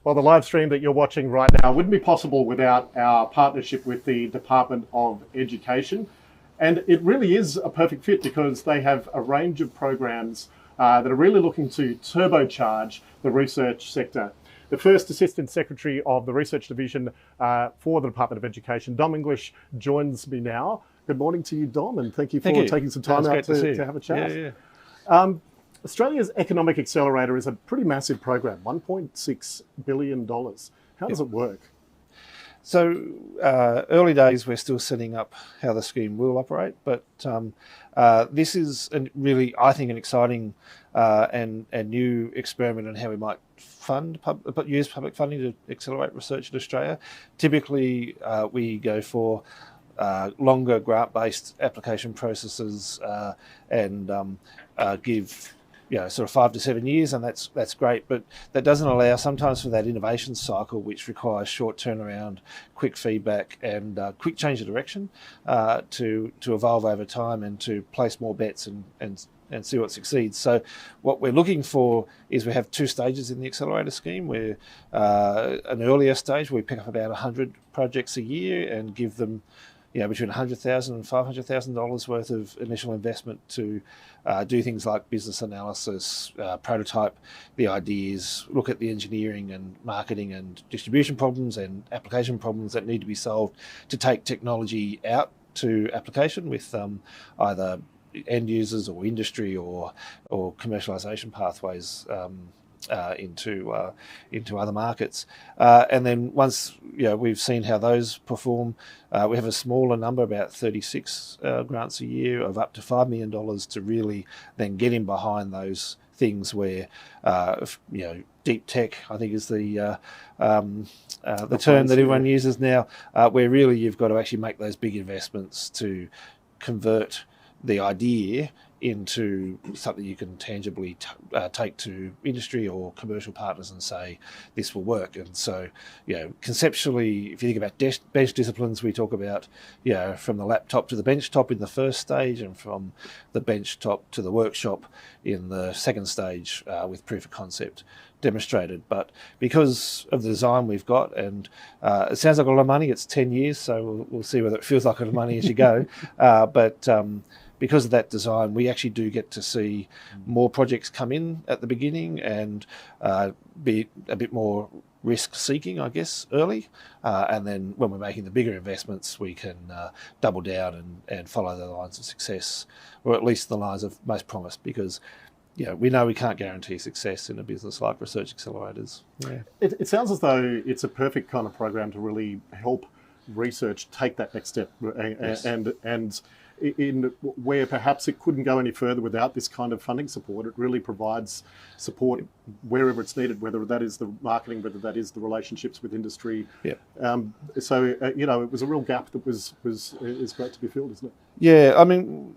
Well, the live stream that you're watching right now wouldn't be possible without our partnership with the Department of Education. And it really is a perfect fit because they have a range of programs that are really looking to turbocharge the research sector. The first Assistant Secretary of the Research Division for the Department of Education, Dom English, joins me now. Good morning to you, Dom, and thank you for taking some time out to have a chat. Australia's Economic Accelerator is a pretty massive program, $1.6 billion. How does it work? So early days, we're still setting up how the scheme will operate, but this is really, I think, an exciting and new experiment in how we might use public funding to accelerate research in Australia. Typically, we go for longer grant-based application processes and give sort of 5 to 7 years, and that's great, but that doesn't allow sometimes for that innovation cycle, which requires short turnaround, quick feedback, and quick change of direction to evolve over time and to place more bets and see what succeeds. So what we're looking for is we have 2 stages in the accelerator scheme, where an earlier stage where we pick up about 100 projects a year and give them between $100,000 and $500,000 worth of initial investment to do things like business analysis, prototype the ideas, look at the engineering and marketing and distribution problems and application problems that need to be solved to take technology out to application with either end users or industry or commercialisation pathways into other markets, and then once we've seen how those perform, we have a smaller number, about 36 grants a year of up to $5 million to really then get in behind those things where deep tech, I think, is the term that everyone uses now, where really you've got to actually make those big investments to convert the idea into something you can tangibly take to industry or commercial partners and say this will work. And so conceptually, if you think about bench disciplines, we talk about from the laptop to the bench top in the first stage, and from the bench top to the workshop in the second stage with proof of concept demonstrated. But because of the design we've got, and it sounds like a lot of money, it's 10 years, so we'll see whether it feels like a lot of money as you go, but because of that design, we actually do get to see more projects come in at the beginning and be a bit more risk-seeking, I guess, early. And then when we're making the bigger investments, we can double down and follow the lines of success, or at least the lines of most promise, because we know we can't guarantee success in a business like research accelerators. Yeah. It sounds as though it's a perfect kind of program to really help research take that next step, Yes. and in where perhaps it couldn't go any further without this kind of funding support. It really provides support wherever it's needed, whether that is the marketing, whether that is the relationships with industry. Yep. So it was a real gap that is great to be filled, isn't it? Yeah, I mean,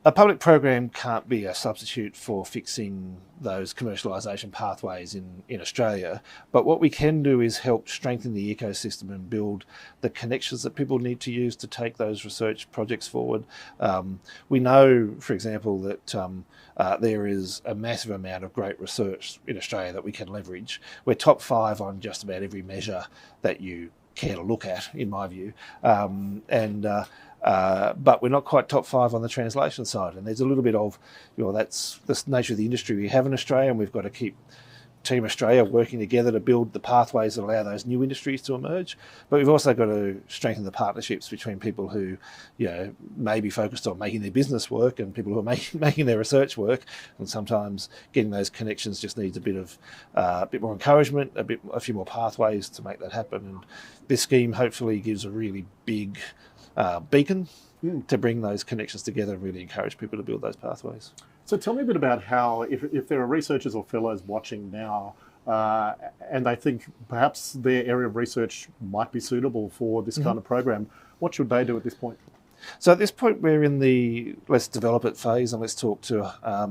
a public program can't be a substitute for fixing those commercialisation pathways in Australia, but what we can do is help strengthen the ecosystem and build the connections that people need to use to take those research projects forward. We know, for example, that there is a massive amount of great research in Australia that we can leverage. We're top 5 on just about every measure that you care to look at, in my view, but we're not quite top 5 on the translation side, and there's a little bit of, that's the nature of the industry we have in Australia, and we've got to keep Team Australia working together to build the pathways that allow those new industries to emerge. But we've also got to strengthen the partnerships between people who, may be focused on making their business work and people who are making their research work. And sometimes getting those connections just needs a bit more encouragement, a few more pathways to make that happen. And this scheme hopefully gives a really big beacon to bring those connections together and really encourage people to build those pathways. So tell me a bit about how, if there are researchers or fellows watching now and they think perhaps their area of research might be suitable for this kind of program, what should they do at this point? So at this point, we're in the let's develop it phase, and let's talk to a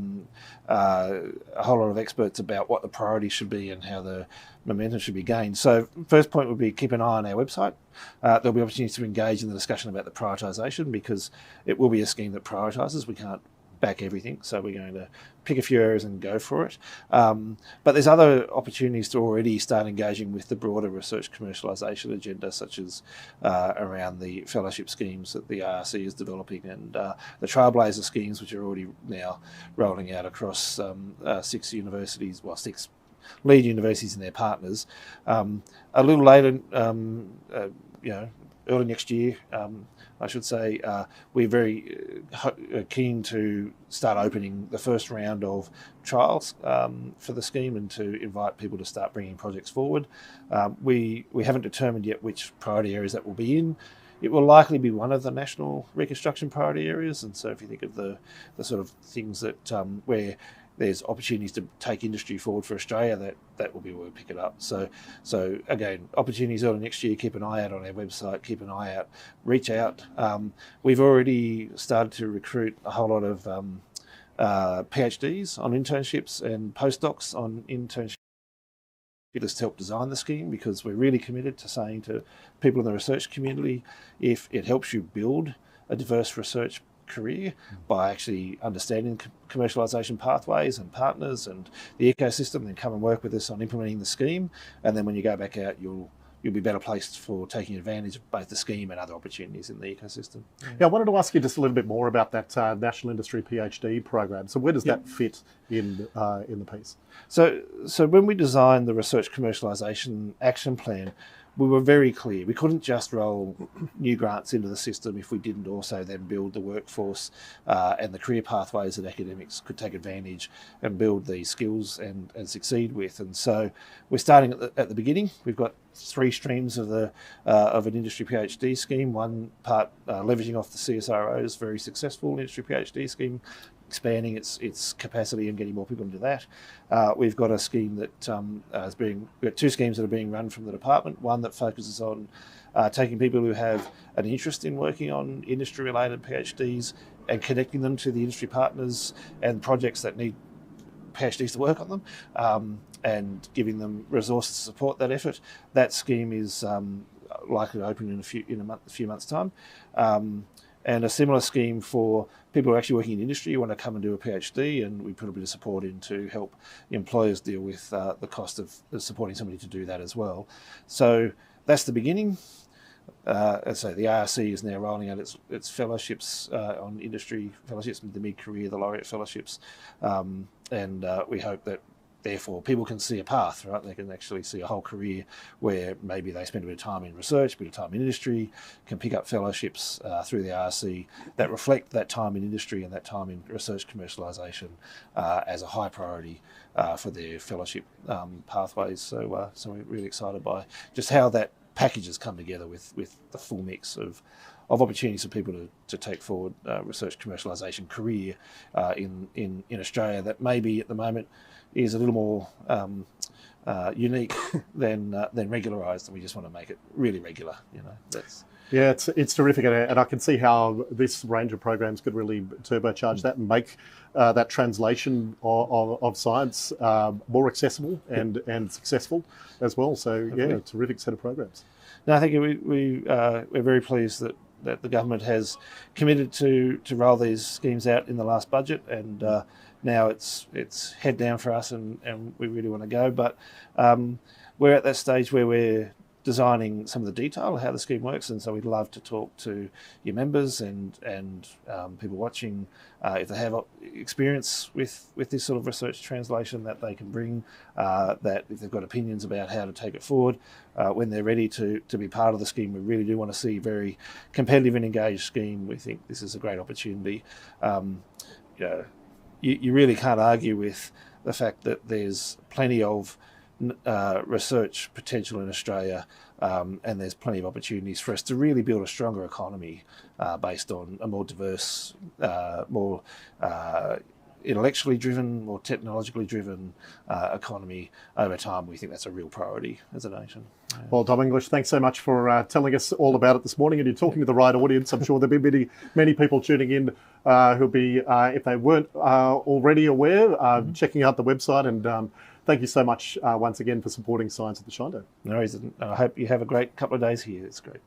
whole lot of experts about what the priorities should be and how the momentum should be gained. So first point would be keep an eye on our website. There'll be opportunities to engage in the discussion about the prioritisation, because it will be a scheme that prioritises. We can't back everything. So we're going to pick a few areas and go for it. But there's other opportunities to already start engaging with the broader research commercialisation agenda, such as around the fellowship schemes that the IRC is developing, and the Trailblazer schemes, which are already now rolling out across 6 universities, well, 6 lead universities and their partners. A little later, early next year, I should say, we're very keen to start opening the first round of trials for the scheme and to invite people to start bringing projects forward. We haven't determined yet which priority areas that will be in. It will likely be one of the national reconstruction priority areas, and so if you think of the sort of things that where there's opportunities to take industry forward for Australia, that will be where we pick it up. So again, opportunities early next year. Keep an eye out on our website. Keep an eye out. Reach out. We've already started to recruit a whole lot of PhDs on internships and postdocs on internships to help design the scheme, because we're really committed to saying to people in the research community, if it helps you build a diverse research career by actually understanding commercialisation pathways and partners and the ecosystem, then come and work with us on implementing the scheme. And then when you go back out, you'll be better placed for taking advantage of both the scheme and other opportunities in the ecosystem. Yeah, I wanted to ask you just a little bit more about that National Industry PhD program. So where does that fit in the piece? So when we designed the Research Commercialisation Action Plan, we were very clear. We couldn't just roll new grants into the system if we didn't also then build the workforce and the career pathways that academics could take advantage and build these skills and succeed with. And so we're starting at the beginning. We've got 3 streams of an industry PhD scheme. One part leveraging off the CSIRO's very successful industry PhD scheme, expanding its capacity and getting more people into that. We've got a scheme that we've got 2 schemes that are being run from the department. One that focuses on taking people who have an interest in working on industry-related PhDs and connecting them to the industry partners and projects that need PhDs to work on them, and giving them resources to support that effort. That scheme is likely to open in a few months' time. And a similar scheme for people who are actually working in industry who want to come and do a PhD, and we put a bit of support in to help employers deal with the cost of supporting somebody to do that as well. So that's the beginning. As I say, the IRC is now rolling out its fellowships on industry fellowships, the mid-career, the laureate fellowships, and we hope that therefore people can see a path, right? They can actually see a whole career where maybe they spend a bit of time in research, a bit of time in industry, can pick up fellowships through the IRC that reflect that time in industry and that time in research commercialisation as a high priority for their fellowship pathways. So we're really excited by just how that package has come together with the full mix of opportunities for people to take forward research commercialisation career in Australia that maybe at the moment is a little more unique than regularised, and we just want to make it really regular. Yeah, it's terrific, and I can see how this range of programs could really turbocharge that and make that translation of science more accessible and successful as well. So yeah, terrific set of programs. No, I think we're very pleased that the government has committed to roll these schemes out in the last budget, and now it's head down for us, and we really want to go. But we're at that stage where we're designing some of the detail of how the scheme works, and so we'd love to talk to your members and people watching if they have experience with this sort of research translation that they can bring, that if they've got opinions about how to take it forward, when they're ready to be part of the scheme. We really do want to see a very competitive and engaged scheme. We think this is a great opportunity. You really can't argue with the fact that there's plenty of research potential in Australia, and there's plenty of opportunities for us to really build a stronger economy based on a more diverse, more intellectually driven, more technologically driven economy over time. We think that's a real priority as a nation. Yeah. Well, Dom English, thanks so much for telling us all about it this morning, and you're talking to the right audience. I'm sure there'll be many people tuning in who'll be, if they weren't already aware, checking out the website. And thank you so much once again for supporting Science at the Shindo. No worries. I hope you have a great couple of days here. It's great.